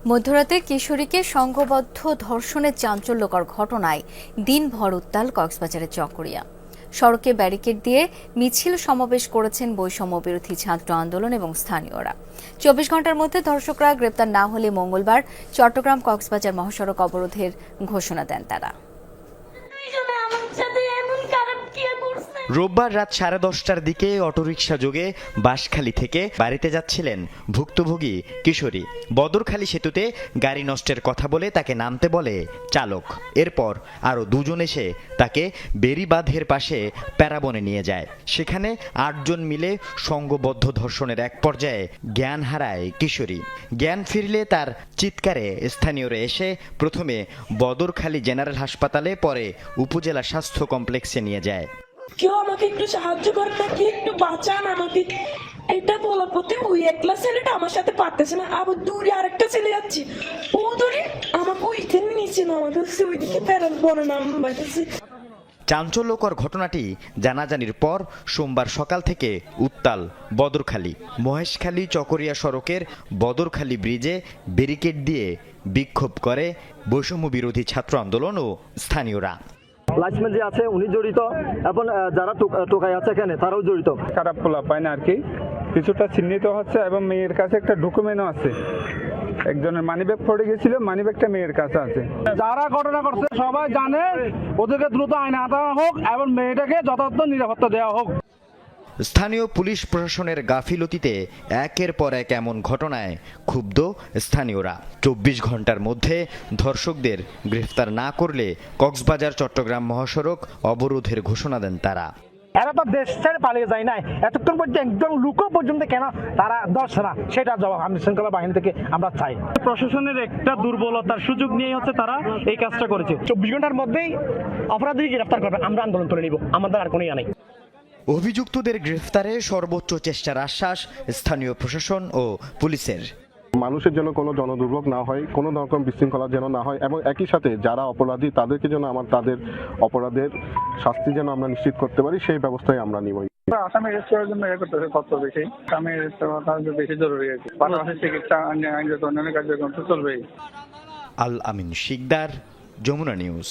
মধ্যরাতে কিশোরীকে সংঘবদ্ধ ধর্ষণের চাঞ্চল্যকর ঘটনায় দিনভর উত্তাল কক্সবাজারের চকরিয়া। সড়কে ব্যারিকেড দিয়ে মিছিল সমাবেশ করেছেন বৈষম্য বিরোধী ছাত্র আন্দোলন এবং স্থানীয়রা। 24 ঘন্টার মধ্যে ধর্ষকরা গ্রেপ্তার না হলে মঙ্গলবার চট্টগ্রাম কক্সবাজার মহাসড়ক অবরোধের ঘোষণা দেন তারা। রোববার রাত 10:30টার দিকে অটোরিকশা যোগে বাঁশখালী থেকে বাড়িতে যাচ্ছিলেন ভুক্তভোগী কিশোরী। বদরখালী সেতুতে গাড়ি নষ্টের কথা বলে তাকে নামতে বলে চালক। এরপর আরও দুজন এসে তাকে বেড়িবাঁধের পাশে প্যারাবনে নিয়ে যায়। সেখানে 8 জন মিলে সংঘবদ্ধ ধর্ষণের এক পর্যায়ে জ্ঞান হারায় কিশোরী। জ্ঞান ফিরলে তার চিৎকারে স্থানীয়রা এসে প্রথমে বদরখালী জেনারেল হাসপাতালে, পরে উপজেলা স্বাস্থ্য কমপ্লেক্সে নিয়ে যায়। কেউ আমাকে একটু সাহায্য করেন নাকি, একটু বাঁচান আমাকে, এটা বলার পথে ওই একলা ছেলেটা আমার সাথে পারতেছে না, আবার দূরে আরেকটা ছেলে যাচ্ছে, ও ধরে আমাকে ওইখানে নিচে নামাতে হচ্ছে, ওইদিকে প্যারাল বনে নামাইতেছে। চাঞ্চল্যকর ঘটনাটি জানাজানির পর সোমবার সকাল থেকে উত্তাল বদরখালী। মহেশখালী চকরিয়া সড়কের বদরখালী ব্রিজে ব্যারিকেড দিয়ে বিক্ষোভ করে বৈষম্য বিরোধী ছাত্র আন্দোলন ও স্থানীয়রা। লাইসম্যান যে আছে উনি জড়িত এবং যারা টোকাই আছে এখানে তারাও জড়িত। খারাপ পোলা পায় না আর কি, কিছুটা চিহ্নিত হচ্ছে এবং মেয়ের কাছে একটা ডকুমেন্টও আছে। একজনের মানিব্যাগ পড়ে গেছিল, মানিব্যাগটা মেয়ের কাছে আছে। যারা ঘটনা করছে সবাই জানে, ওদেরকে দ্রুত আইনে আনা হোক এবং মেয়েটাকে যথাযথ নিরাপত্তা দেওয়া হোক। স্থানীয় পুলিশ প্রশাসনের গাফিলতিতে একের পর এক এমন ঘটনায় ক্ষুব্ধ স্থানীয়রা। 24 ঘন্টার মধ্যে ধর্ষকদের গ্রেফতার না করলে কক্সবাজার চট্টগ্রাম মহাসড়ক অবরোধের ঘোষণা দেন তারা। এরা তো দেশ ছেড়ে পালিয়ে যায় নাই, এতক্ষণ পর্যন্ত একদম লুকো পর্যন্ত কেন তারা ধরছে না, সেটা জবাব আইন শৃঙ্খলা বাহিনী থেকে আমরা চাই। প্রশাসনের একটা দুর্বলতার সুযোগ নিয়ে হচ্ছে তারা এই কাজটা করেছে। 24 ঘন্টার মধ্যেই অপরাধীকে গ্রেফতার করবে, আমরা আন্দোলন করে নিব, আমাদের আর কোনো ইয়া নেই। অভিযুক্তদের গ্রেফতারে সর্বোচ্চ চেষ্টার আশ্বাস স্থানীয় প্রশাসন ও পুলিশের। মানুষের যেন কোনো জনদুর্ভোগ না হয়, কোনো রকম বিশৃঙ্খলা যেন না হয় এবং একই সাথে যারা অপরাধী তাদেরকে যেন তাদের অপরাধের শাস্তি যেন আমরা নিশ্চিত করতে পারি, সেই ব্যবস্থাই আমরা নিব। আসামি অ্যারেস্ট করার জন্য করতেছে কত বেশি, আসামি অ্যারেস্ট করা বেশি জরুরি আছে। পাশাপাশি চিকিৎসা আইনগত অন্যান্য কার্যক্রম তো চলবেই। আল আমিন শিকদার, যমুনা নিউজ।